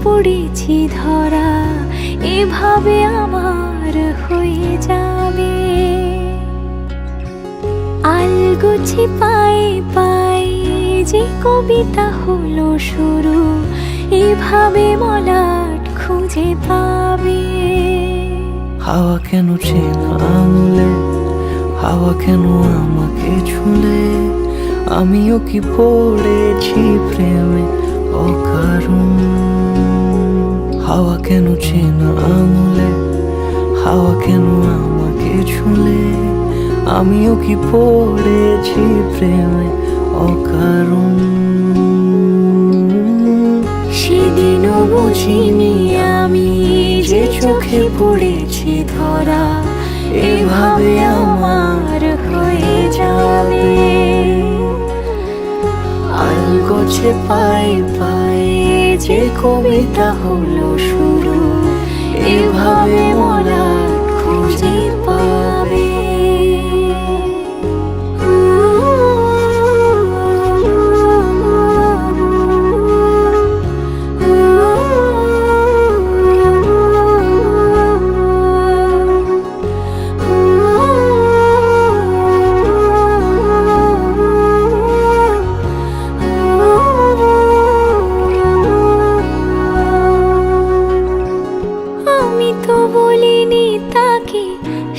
পড়েছি ধরা, এভাবে আমার হয়ে যাবে। আলগোছে পায়ে পায়ে যে কবিতা হলো শুরু, এভাবে মলাট খুঁজে পাবে। হাওয়া কেন চেনা আঙুলে, হাওয়া কেন আমাকে ছুলে, আমিও কি পড়েছি প্রেমে অকারণ। হাওয়া কেন চেনা আঙুলে, হাওয়া কেন আমাকে ছুলে, আমিও কি পড়েছি প্রেমে অকারণ। সেদিনও বুঝিনি আমি যে চোখে পড়েছি ধরা, এভাবে আমার হয়ে যাবে। আলগোছে পায়ে পায়ে যে কবিতা হলো শুরু, এভাবে মলাট খুঁজে পাবে। আমি তো বলিনি তাকে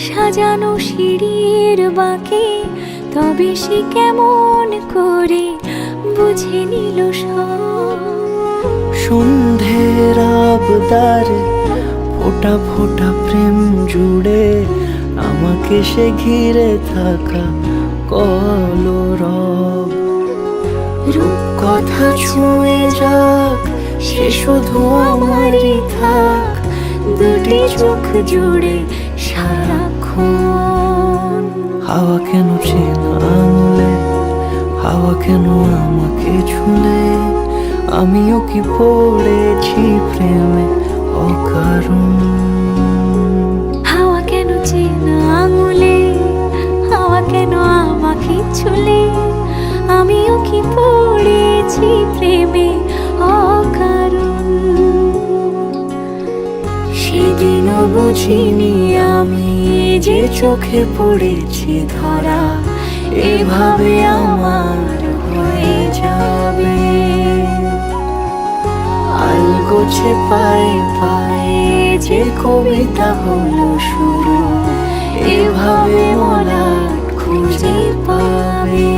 সাজানো সিঁড়ির বাঁকে, তবে সে কেমন করে বুঝে নিল সব। সন্ধ্যের আবদারে ফোঁটা ফোঁটা প্রেম জুড়ে, আমাকে সে ঘিরে থাকা কলরব। রূপকথা ছুঁয়ে যাক, সে শুধু আমারই থাক, দুটি চোখ জুড়ে সারাক্ষণ। হাওয়া কেন চেনা আঙুলে, হাওয়া কেন আমাকে ছুলে, আমিও কি পড়েছি প্রেমে অকারণ। হাওয়া কেন চেনা আঙুলে, হাওয়া কেন আমাকে ছুলে, আমিও কি পড়েছি প্রেমে অকারণ। সেদিনও বুঝিনি আমি যে চোখে পড়েছি ধরা, এভাবে আমার হয়ে যাবে। আলগোছে পায়ে পায়ে যে কবিতা হলো শুরু, এভাবে মলাট খুঁজে পাবে।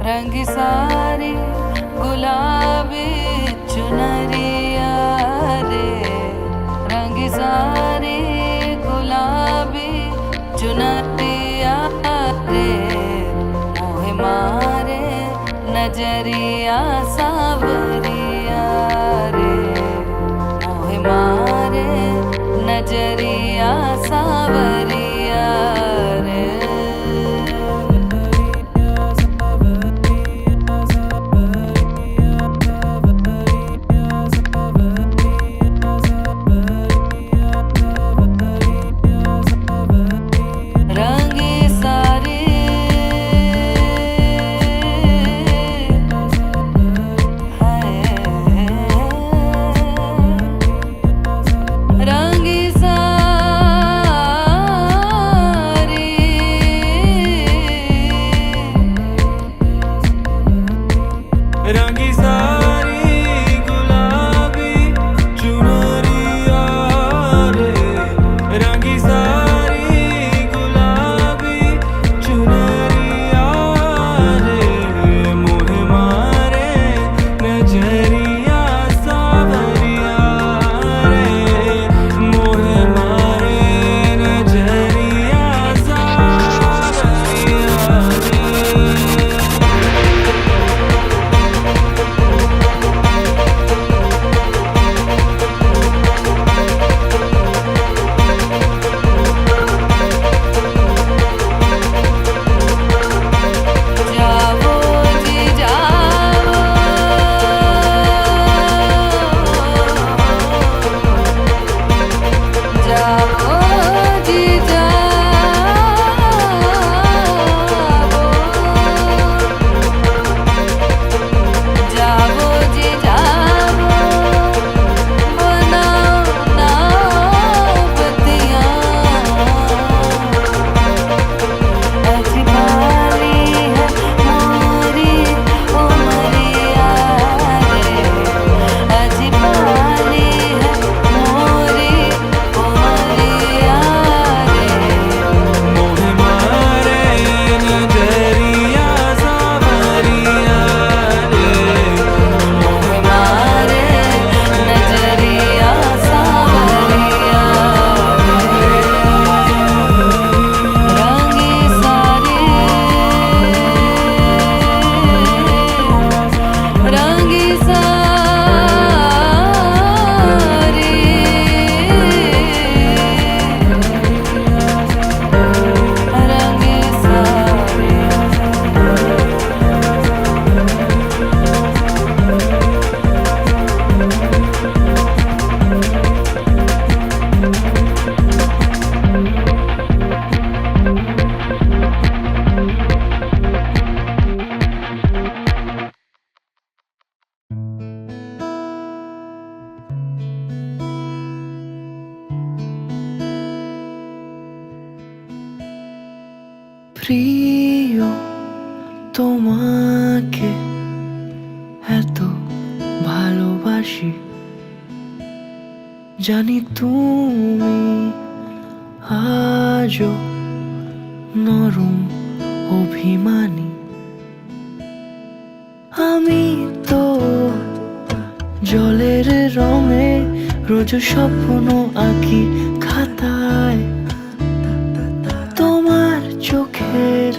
रंग सारे गुलाबी चुनरिया रे, रंग सारे गुलाबी चुनरिया रे, मोहे मारे नजरिया सावरिया रे, मोहे मारे नजरिया सावरिया रे। প্রিয় তোমাকে এত ভালোবাসি, জানি তুমি আজও নরম অভিমানী। আমি তো জলের রঙে রোজ স্বপ্ন আঁকি খাতায়, তোমার চোখের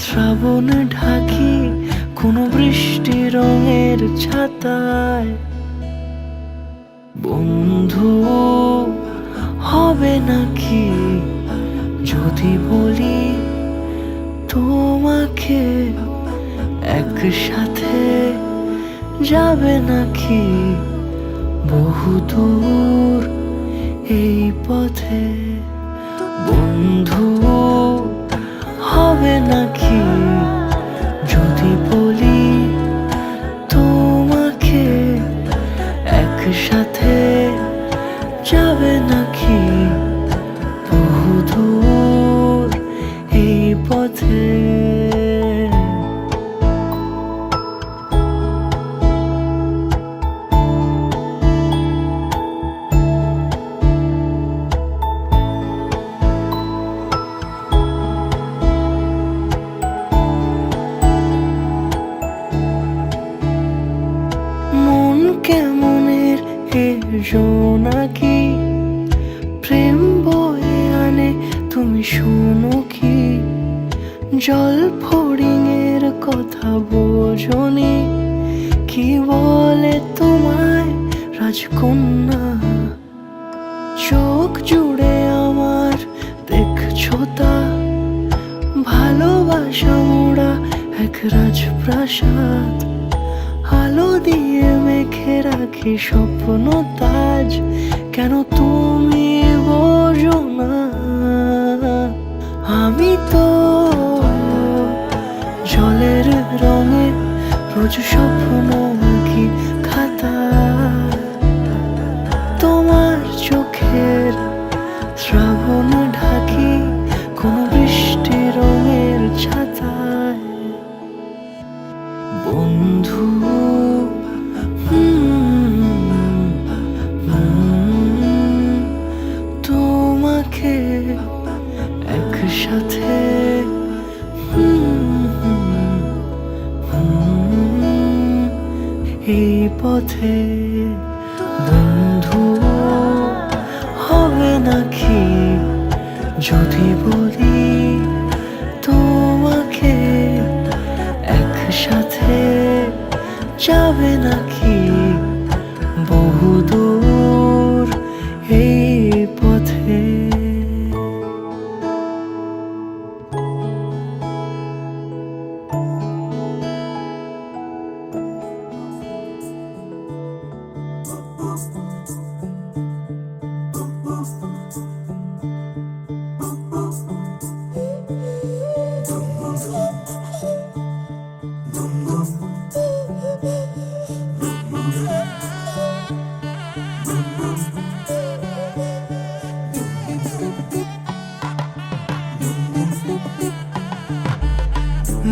শ্রাবণ ঢাকি কোনো বৃষ্টি রঙের ছাতায়। বন্ধু হবে নাকি যদি বলি তোমাকে, একসাথে যাবে নাকি বহুদূর এই পথে? বন্ধু হবে নাকি যদি বলি তোমাকে, একসাথে যাবে নাকি বহুদূর এই পথে? মন কেমনের এ জোনাকি প্রেম বয়ে আনে, তুমি শোনো কি? জল ফড়িংয়ের কথা বোঝনি, কি বলে তোমায় রাজকন্যা? চোখ জুড়ে আমার দেখছো তা, ভালোবাসা মোড়া এক রাজপ্রাসাদ। আলো দিয়ে মেখে রাখি স্বপ্ন তাজ, কেন তুমি বোঝো না? আমি তো জলের রঙে রোজ স্বপ্ন আঁকি খাতা, তোমার চোখের শ্রাবণ ঢাকি কোনো বৃষ্টি রঙের ছাতায়। বন্ধু তোমাকে একসাথে এই পথে। বন্ধু হবে নাকি যদি বলি তোমাকে, একসাথে যাবে নাকি বহুদূর এই পথে?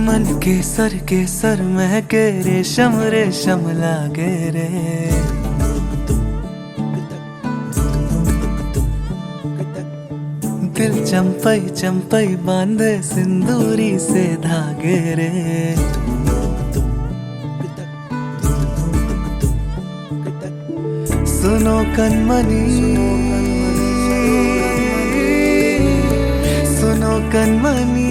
मन के सर महके रेशम रेशम लागे रे। दिल चंपई चंपई बांधे सिंदूरी से धागे रे। सुनो कनमनी सुनो कनमनी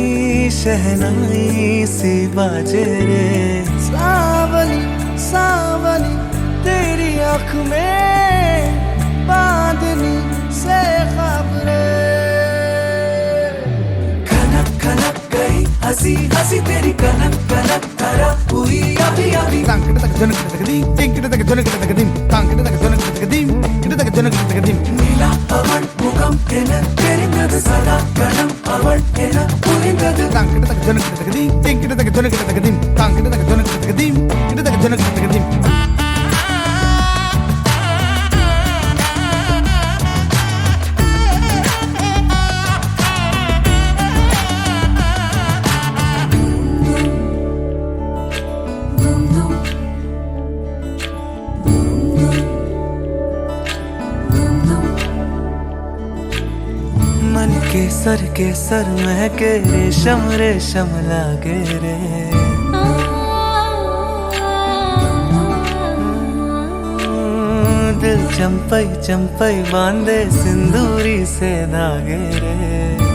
शहनाई सी बाजे रे। सावली सावली तेरी आँख में बांधनी से खबरे। खनक खनक गई हंसी हंसी तेरी कनक कनक करा हुई अभी अभी। नीला पवन मुखम एन तेरिंगद सदा गणम अवळ एन पुरिंगद। मन केसर केसर महके रेशम रेशम लागे रे दिल चंपई चंपई बांधे सिंदूरी से धागे रे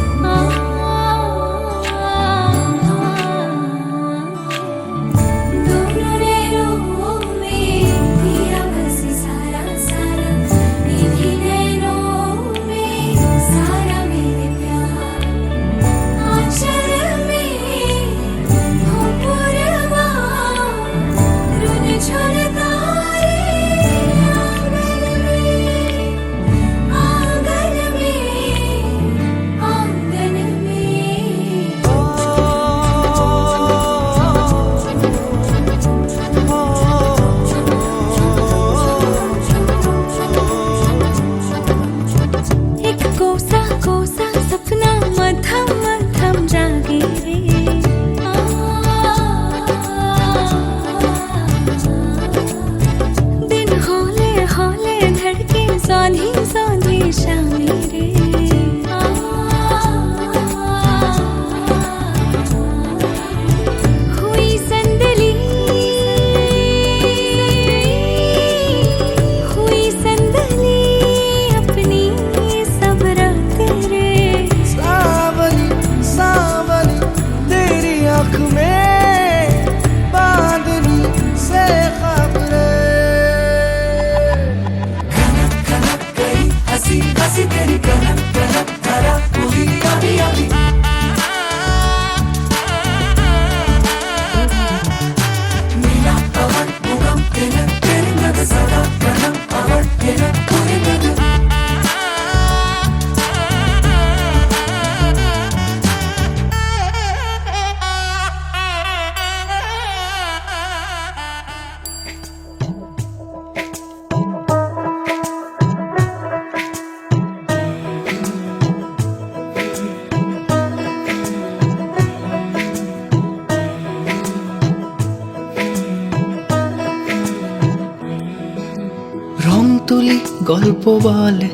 তুলি গল্প বলে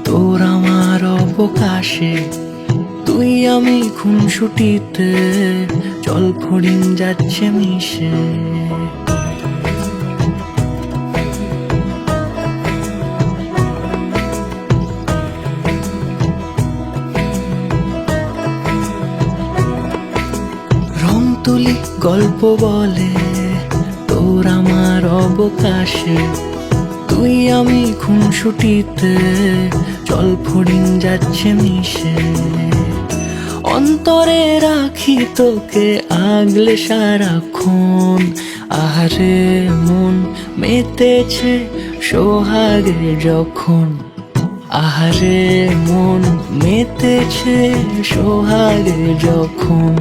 তোর আমার অবকাশে তুই আমি খুনসুটিতে জল ফড়িং যাচ্ছে মিশে রং তুলি গল্প বলে তোর আমার অবকাশে তুই আমি খুনসুটিতে জল ফড়িং যাচ্ছে মিশে অন্তরে রাখি তোকে আগলে সারাক্ষণ আহারে মন মেতেছে সোহাগে যখন আহারে মন মেতেছে সোহাগে যখন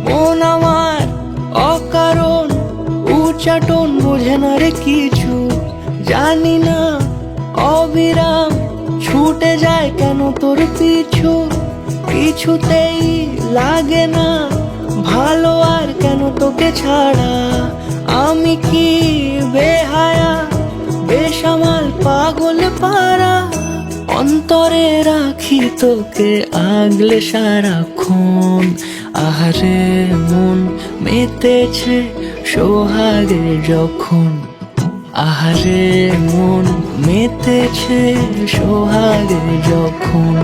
মন আমার অকারণ উচ্চাটন বোঝে না রে কিছু জানি না অবিরাম ছুটে যায় কেন তোর পিছু কিছুতেই লাগে না ভালো আর কেন তোকে ছাড়া আমি কি বেহায়া বেসামাল পাগল পারা অন্তরে রাখি তোকে আগলে সারাক্ষণ আহারে মন মেতেছে সোহাগে যখন আহারে মন মেতেছে সোহাগে যখন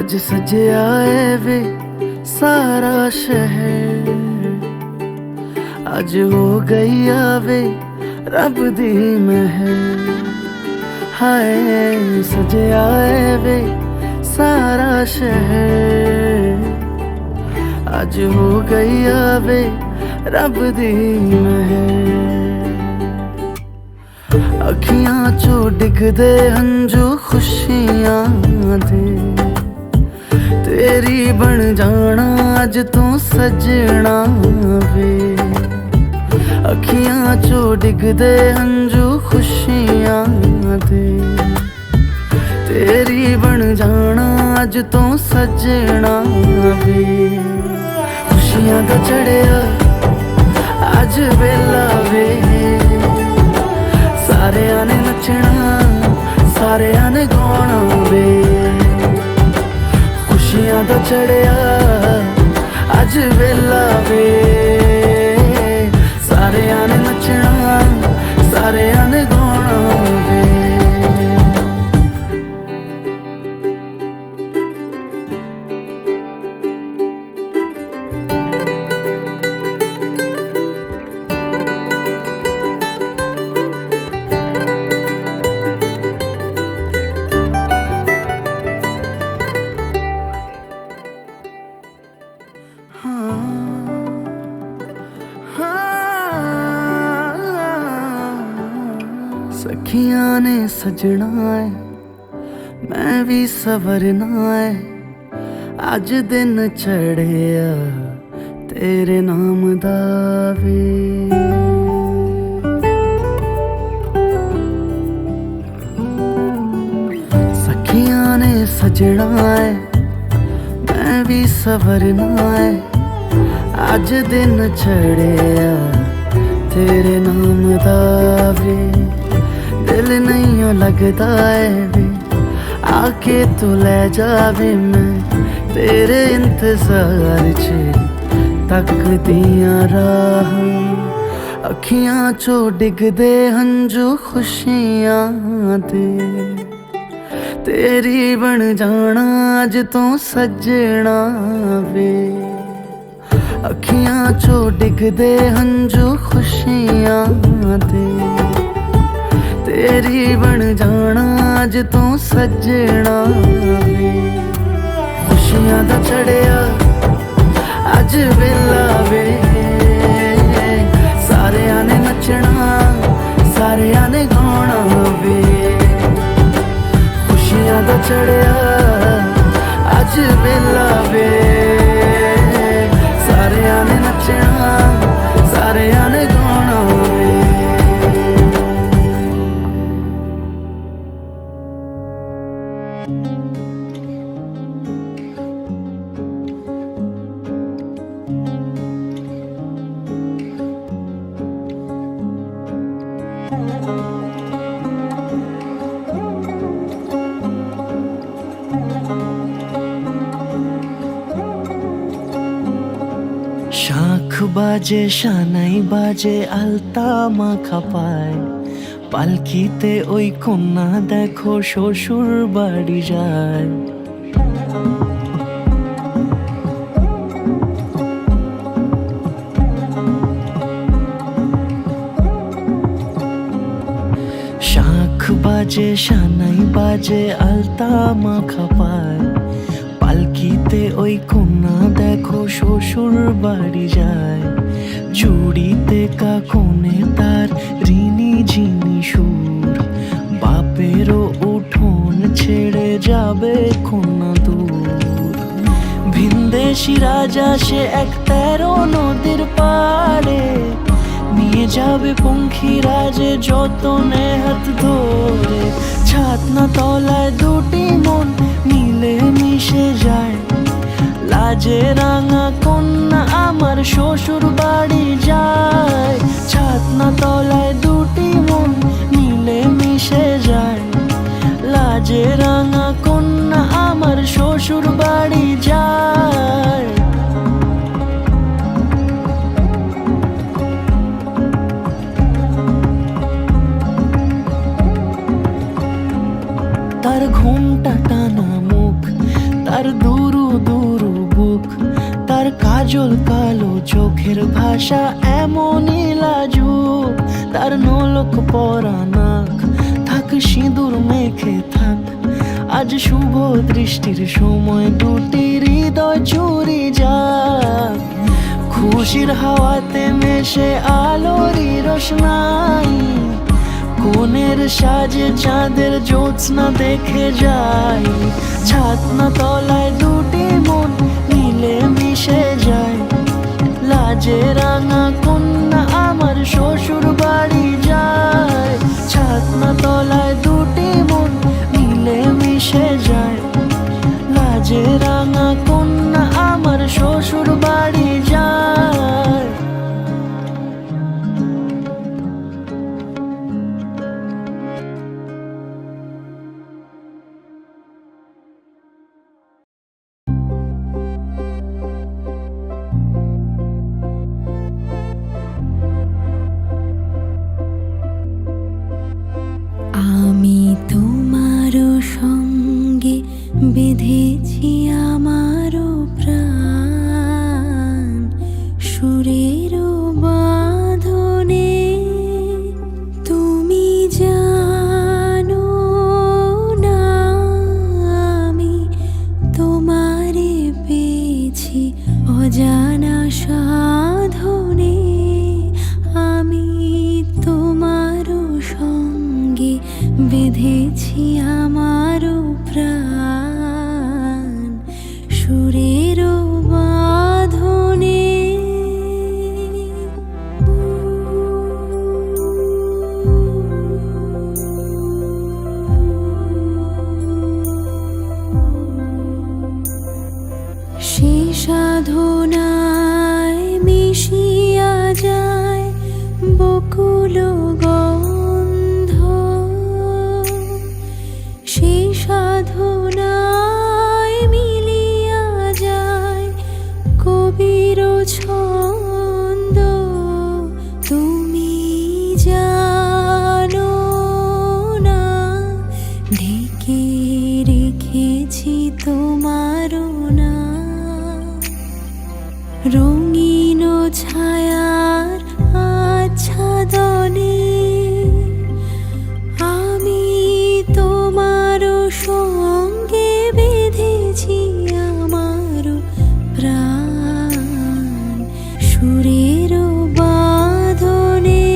अज सजया है वे सारा शहर, अज हो गई आवे रब दी महर। हाय सजया है वे सारा शहर, अज हो गई आवे रब दी महर। अखियां चो डिगदे हंजू खुशियां दे, तेरी बन जाना अज तू सजना वे। अखियां चो डिगदे हंजू खुशियां दे, तेरी बन जाना अज तू सजना वे। खुशियां दा चढ़िया अज वेला वे, सारेयां ने नचना सारेयां ने गाना वे। खुशियां दा चढ़िया अज वेला वे, सारेयां ने नचना सारेयां ने गाना वे। सखियां ने सजना है मैं भी सवरना है, अज दिन चढ़िया तेरे नाम दा वे। सखियां ने सजना है मैं भी सवरना है, अज दिन चढ़िया तेरे नाम दा वे। दिल नहीं लगता है वे आके तू ले जावे, मैं तेरे इंतजार च तकदियां राह। अखियां चो डिगदे हंजू खुशियां दे, तेरी बन जाना अज तू सजना वे। अखियां चो डिगदे हंजू खुशियां दे, तेरी बन जाना अज तू सजना वे। खुशियां दा चढ़िया अज वेला वे, सारेयां ने नचना सारेयां ने गाना वे। खुशियां दा चढ़िया अज वेला वे, सारेयां ने नचना सारेयां ने गाना वे। শাঁখ বাজে সানাই বাজে আলতা মাখা পায়, পালকিতে ওই কন্যা দেখো শ্বশুর বাড়ি যায়। শাঁখ বাজে সানাই বাজে আলতা মাখা পায়, পালকিতে ওই কন্যা দেখো শ্বশুর বাড়ি যায়। জুড়িতে কাকনে তার ঋণী ঝিনি সুর, বাপেরও উঠোন ছেড়ে যাবে কন্যা দূর। ভিনদেশি রাজা সে এক 13 নদীর পাড়ে, নিয়ে যাবে পঙ্খী রাজে যতনে হাত ধরে। ছাতনা তলায় দুটি মন মিলে মিশে যায়, লাজে রাঙা কন্যা আমার শ্বশুর বাড়ি যায়। ছাতনা তলায় দুটি মন মিলে মিশে যায়, লাজে রাঙা কন্যা আমার শ্বশুর বাড়ি যায়। তার ঘোমটা টানা মুখ, তার কাজল কালো চোখের ভাষা এমনই লাজুক, তার নোলক পরা নাক থাক সিঁদুর মেখে থাক। আজ শুভ দৃষ্টির সময় দুটি হৃদয় চুরি যাক, খুশির হাওয়াতে মেশে আলোরই রোশনাই। কোণের সাজে চাঁদের জ্যোৎস্না দেখে যাই, ছাতনা তলায় দুটি মন মিলে মিশে যায়। লাজে রাঙা কন্যা আমার শ্বশুর বাড়ি যায়, ছাতনা তলায় দুটি মন মিলে মিশে যায়। লাজে রাঙা কন্যা আমার শ্বশুর বাড়ি যায়। আমি তোমার সঙ্গে বেঁধেছি আমারও প্রাণ, সুরের বাঁধনে। তুমি জানো না আমি তোমারে পেয়েছি অজানা সাধনে। আমি তোমারও সঙ্গে বেঁধেছি আমারও প্রাণ, সুরের বাঁধনে। সে সাধনায় মিশিয়া যায় বকুল গন্ধ, সে সাধনায় মিলিয়া যায় কবির ছন্দ। তুমি জানো না ঢেকে রেখেছি তোমারও না, রঙিন ছায়ার আচ্ছাদনে। আমি তোমার সঙ্গে বেঁধেছি আমার প্রাণ, সুরের বাঁধনে।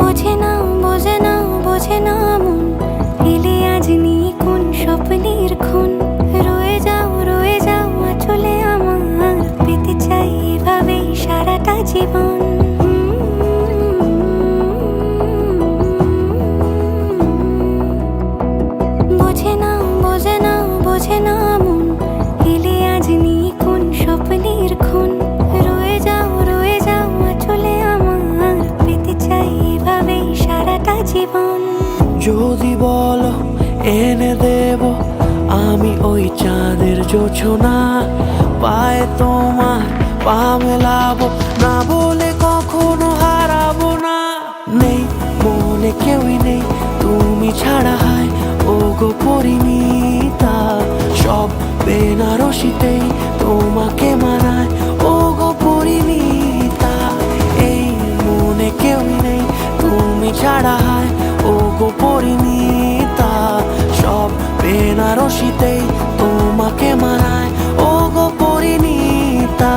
বোঝে না বোঝে না বোঝে না মন, এলে আজ নিয়ে কোন স্বপ্নের খুন। রয়ে যাও চলে আমার, পেতে চাই এভাবেই সারাটা জীবন। বোঝে না বোঝে না বোঝে না মন, এলে আজ নিয়ে কোন স্বপ্নের খুন। রয়ে যাও চলে আমার, পেতে চাই এভাবেই সারাটা জীবন। যদি বলো এনে দেব আমি ওই চাঁদের জোছনা, পায়ে তোমার পা মেলাবো, না বলে কখনো হারাবো না। নেই মনে কেউই নেই তুমি ছাড়া, হায় ও গো পরিণীতা। সব বেনারসিতেই তোমাকে মানায় ও গো পরিণীতা। এই মনে কেউই নেই তুমি ছাড়া, হায় ও গো পরিণীতা। সব বেনারসিতেই তোমাকে মানায় ও গো পরিণীতা।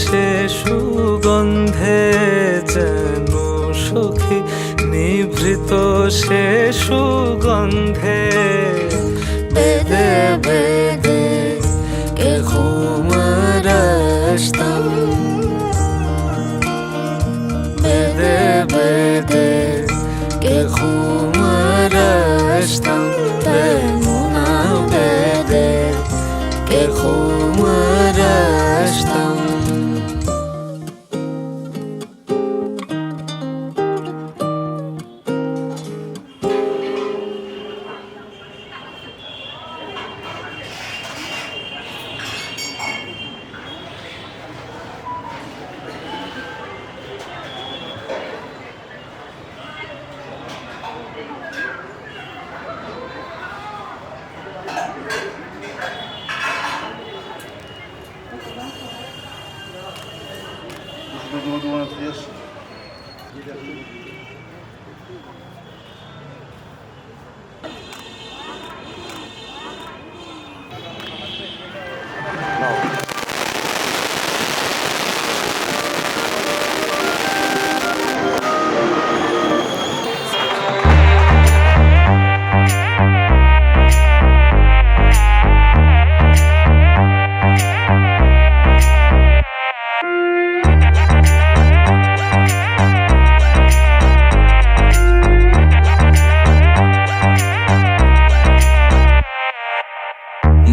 সে সুগন্ধে যেন সখী নিভৃত সে সুগন্ধে বেদে বেদে কে ঘুমরস্তম বেদে বেদে কে ঘুমরস্তম তেমুনা বেদে কে ঘুমরস্তম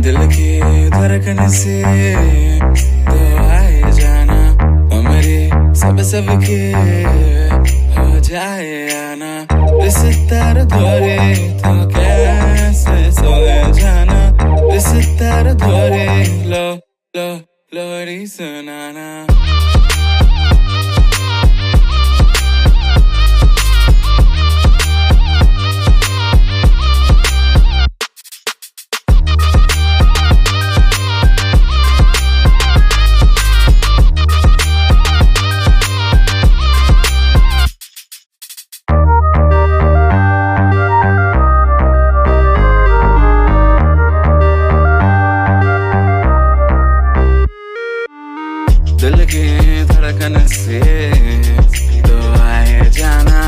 दिल की धड़कन से तो आए जाना और मेरी सब के हो जाए आना इस तर धोरे तो कैसे सोए जाना इस तर धोरे लो लो लोरी सुनाना दिल की धड़कन से तो आए जाना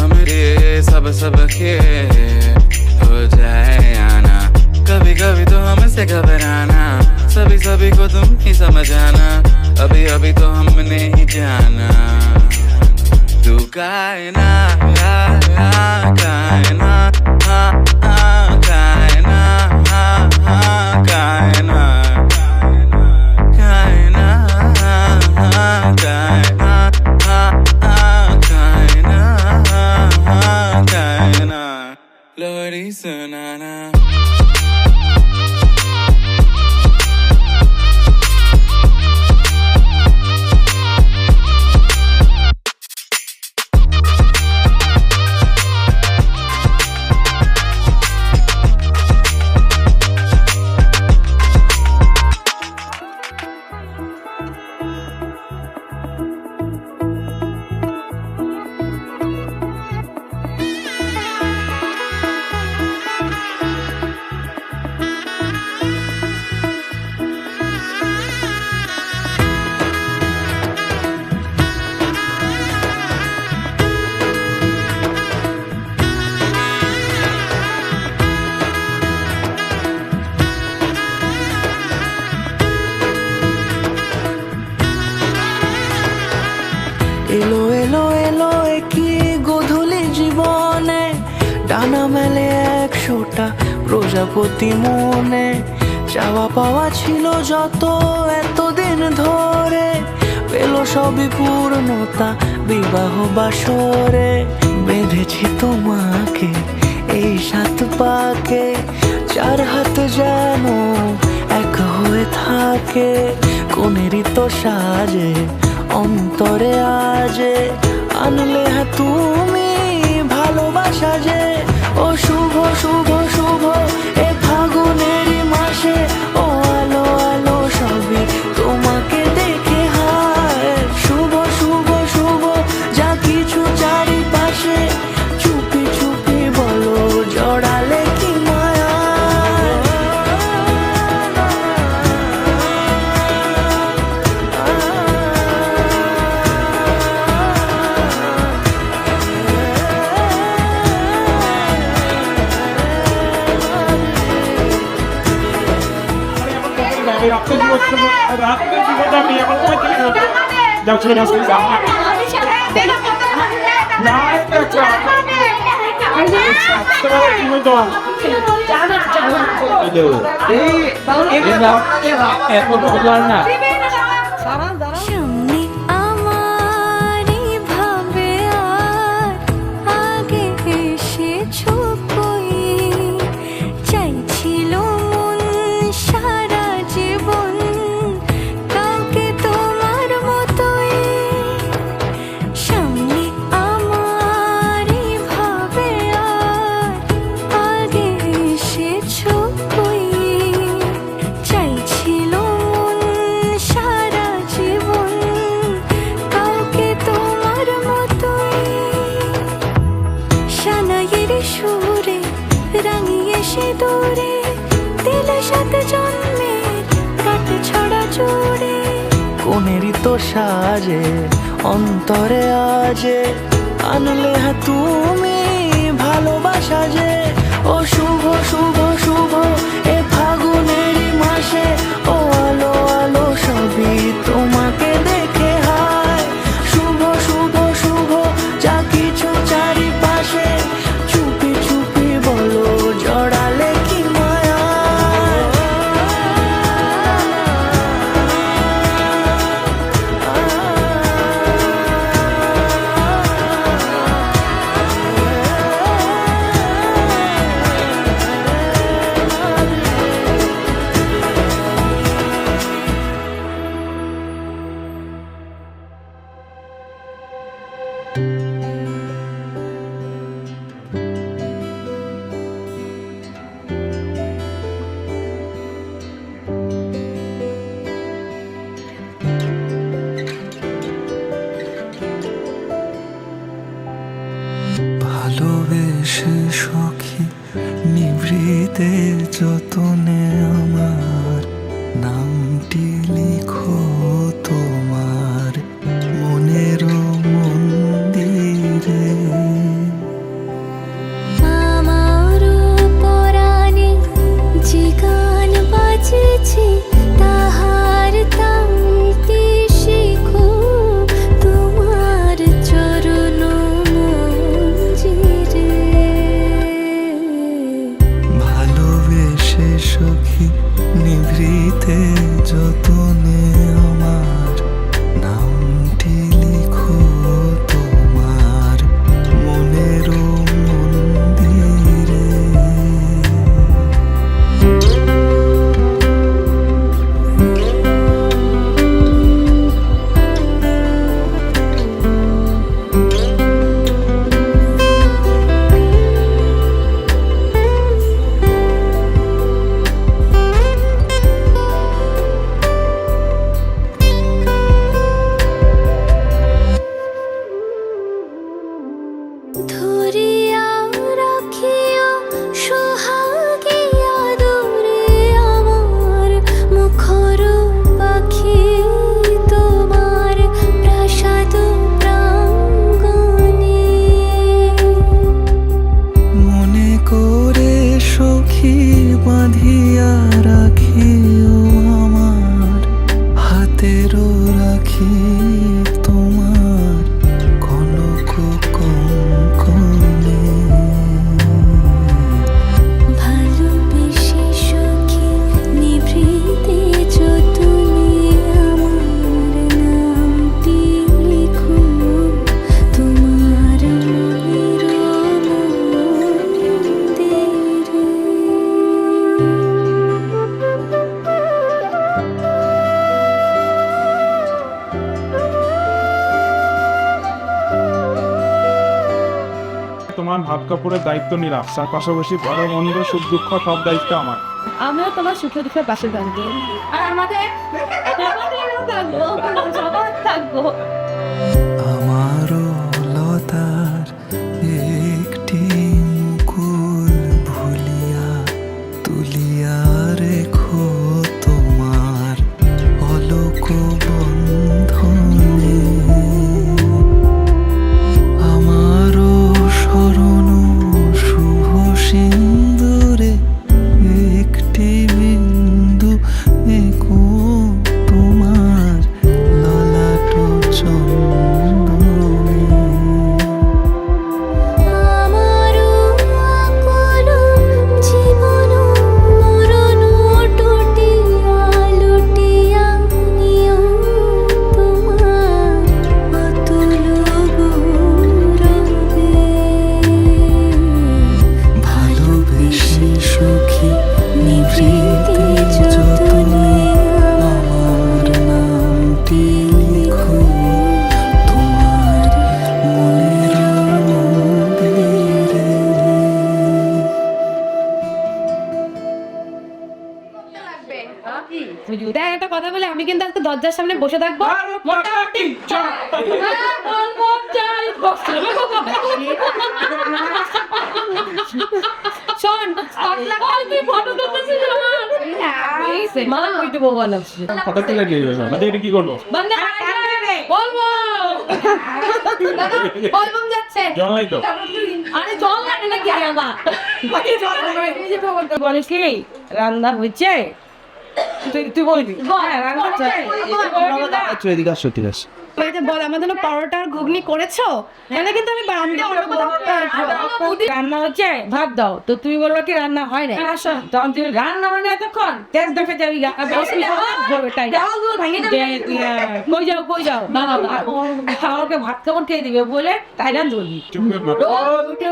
हमरे सब के हो जाए आना कभी कभी तो हमसे घबराना सभी को तुम ही समझाना अभी अभी तो हमने ही जाना तू कायना कायना कायना कायना लोरी सुनाना এলো এলো এলো কি গধূলি জীবনে ডানা মেলে 100টা প্রজাপতি মনে চাওয়া পাওয়া ছিল যত এতদিন ধরে পেল সবই পূর্ণতা বিবাহ বাসরে বেঁধেছি তোমাকে এই 7 পাকে 4 হাত যেন এক হয়ে থাকে কোনেরই তো সাজে অন্তরে আজে আনলে হ্যাঁ তুমি ভালোবাসা যে ও শুভ শুভ শুভ এ ফাগুনেরই মাসে ও আলো আলো সবই তোমাকে দেখে হায় শুভ শুভ শুভ যা কিছু চারিপাশে চুপি চুপি বলো জড়ালে কি মায়া এই রাত্রে জীবনটা আমি এখন যাও ছেড়ে আসতে না সামনে আমার ভাবে আর আগে এসেছো কই চাইছিল মন সারা জীবন কাউকে তোমার মতোই সামনে আমার ভাবে আর আগে এসেছো কই চাইছিল মন সারা জীবন কাউকে তোমার মতোই সানাইয়ের সুরে রাঙিয়ে সে দূরে দিলে সাথে জন্মে কাট ছড়া জুড়ে কোনেরই তো সাজে অন্তরে আজে আনলে হ্যাঁ তুমি ভালোবাসা যে ও শুভ শুভ শুভ এ ফাগুনেরই মাসে ও আলো আলো সবই তোমাকে দেখে হায় শুভ শুভ শুভ যা কিছু চারিপাশে চুপি চুপি বলো জড়ালে কি মায়া ভালোবেসে সখী নিভৃতে যতনে আমার নামটি লিখো তোমার মনের মন্দিরে আমার পরাণে যে গান বাজেছে তাহার তালটি শিখো তোমার চরণ মঞ্জিরে ভালোবেসে সখী নিভৃতে যতনে আমার নামটি লিখো তোমার মনের মন্দিরে ধরিয়া রাখিও সোহাগিয়া দূরে আমার মুখর পাখি তোমার প্রাসাদ প্রাঙ্গণে মনে করে সখী বাঁধিয়া রাখিও আমার হাতেরও রাখি তোমার কনক কঙ্কনে ভালোবেসে সখী নিভৃতে যতনে আমার নামটি লিখো তোমার মনের তোমার ভাত কাপড়ের দায়িত্ব নিলাম তার পাশাপাশি ভালো মন্দ সুখ দুঃখ সব দায়িত্ব আমার আমিও তোমার সুখে দুঃখের পাশে থাকবো আর আমাদের থাকবো সবাই থাকবো আমারও লতার একটি মুকুল ভুলিয়া তুলিয়া রেখো তোমার অলোক বন্ধনে আমারও স্মরণ শুভ সিন্দুরে একটি বিন্দু একু দেখ একটা কথা বলে, আমি কিন্তু একটা দরজার সামনে বসে থাকবো মোটামুটি শোন ফটো তুলতেছি মালা কইতে বললাম ফটো তুলে দিয়ে যাবে না এটা কি করবো বন্ধ বলবো বলবো যাচ্ছে জমাই তো আরে জল লাগে নাকি আবা বলিস কি রান্না হয়েছে তুই বলবি রান্না হচ্ছে আচ্ছা এদিকে আসো ঠিক আছে বল আমাদের পরোটা আর ঘুগনি করেছো এখানে কিন্তু আমি রান্না হচ্ছে ভাত দাও তো তুমি বলবো কি রান্না হয় না তখন তুমি রান্না হয় না এতক্ষণ তেজ দেখে যাবি কই যাও না খাওয়াকে ভাত খাবার খেয়ে দিবে বলে তাই না ধরবি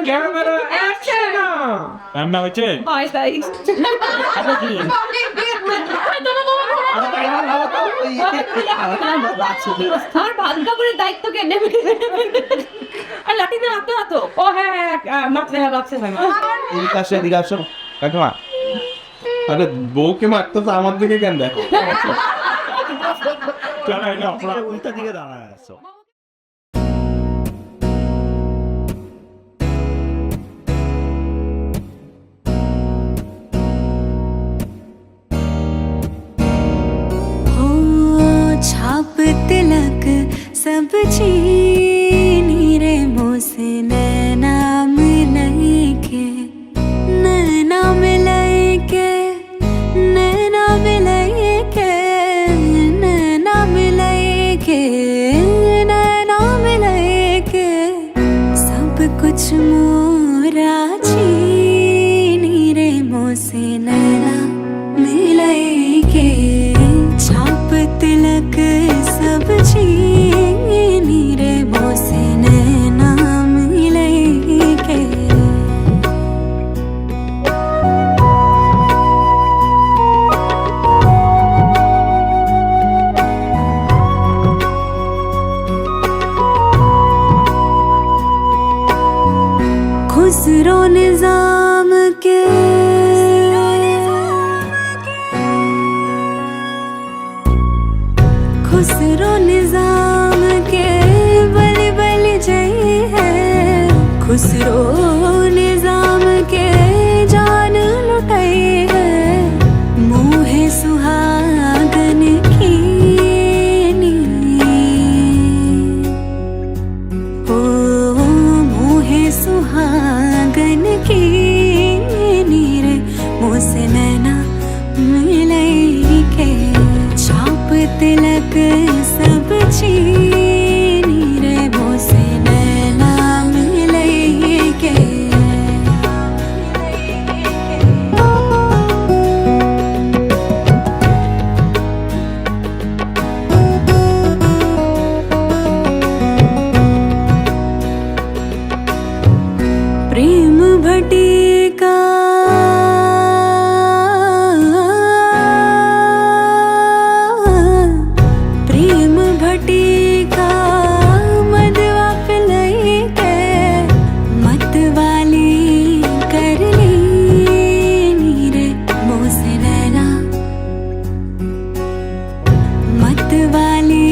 ক্যামেরা অ্যাকশন রান্না হয়েছে আর ভাত কাপড়ের দায়িত্ব কে নেবে আর লাঠিতে রাখতে হতো ও হ্যাঁ মাপতে এদিকে আসো এদিকে আসো কাকিমা আরে বউকে মারতো তো আমার দিকে কেন দেখো উল্টা দিকে দাঁড়ায় আছো छाप तिलक सब चीनी रे मोसे नैना मिलके नैना मिलके नैना मिलके नैना मिलके नैना मिलके सब कुछ मोरा चीनी रे मोसे नैना मिलके छाप तिलक सब चीनी रे मोसे नैना मिलके खुसरो निजाम के खुसरो निजाम के बल बल जय है खुसरो निजाम के जान लुटाई है मुँह सुहागन की ओ मुँह सुहागन की रे मुझसे नैना मिलई के छाप तिलक सब चीनी रे मोसे नैना मिलई के प्रेम भटिका प्रेम भटिका मदवा पिलई के मत वाली कर ली रे मोसे नैना मत वाली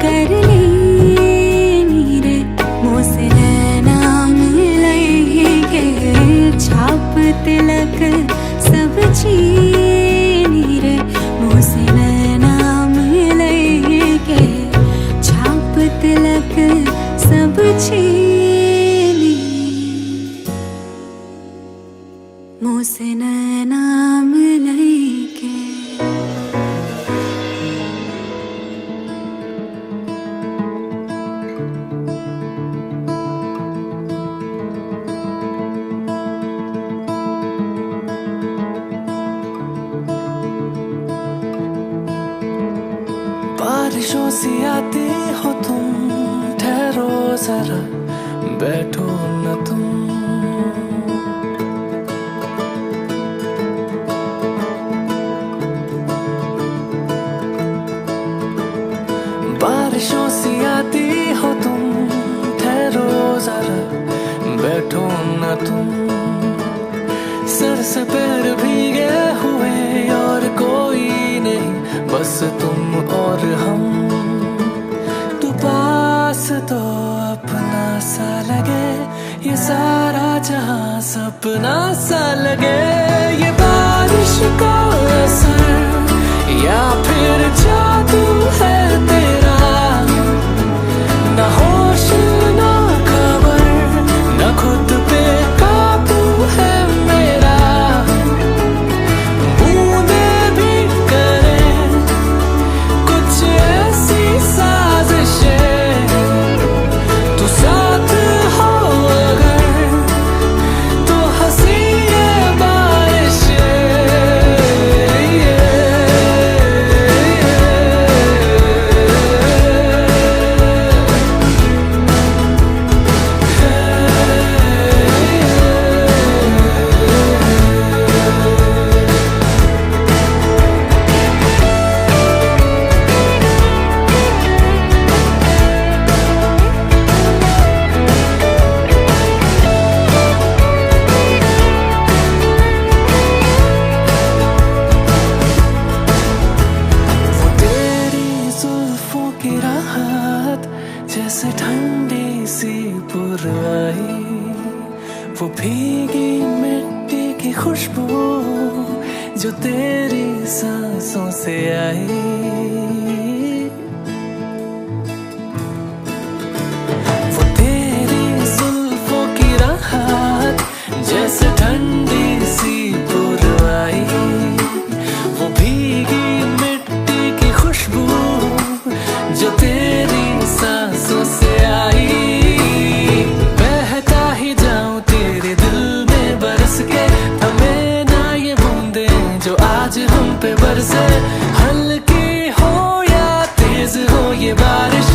कर ली रे मोसे नैना मिलई के छाप तिलक सब चीनी रे मोसे नैना मिलई के छाप तिलक सब चीनी मोसे नैना मिलई के बारिशों सी आती हो तुम ठहरो जरा बैठो न तुम बारिशों सी आती हो तुम ठहरो जरा बैठो न तुम सर से पैर भीगे हुए और कोई बस तुम और हम। तू पास तो अपना सा लगे, ये सारा जहां सपना सा लगे। ये बारिश का असर या फिर जादू है तेरा, ना होश ना खबर, ना खुद पे काबू है मेरा। बूंदे भी करें कुछ ऐसी साजिशें, तू साथ हो अगर तो हंसी ये की राहत जैसे ठंडी सी पुरवाई, वो भीगी मिट्टी की खुशबू जो तेरी सांसों से आई। वो तेरी जुल्फों की राहत जैसे ठंडी सी पुरवाई, वो भीगी मिट्टी की खुशबू जो तेरी सांसों से आई। बहता ही जाऊं तेरे दिल में बरस के, थमे ना ये बूंदे जो आज हम पे बरसे। हल्की हो या तेज हो ये बारिश,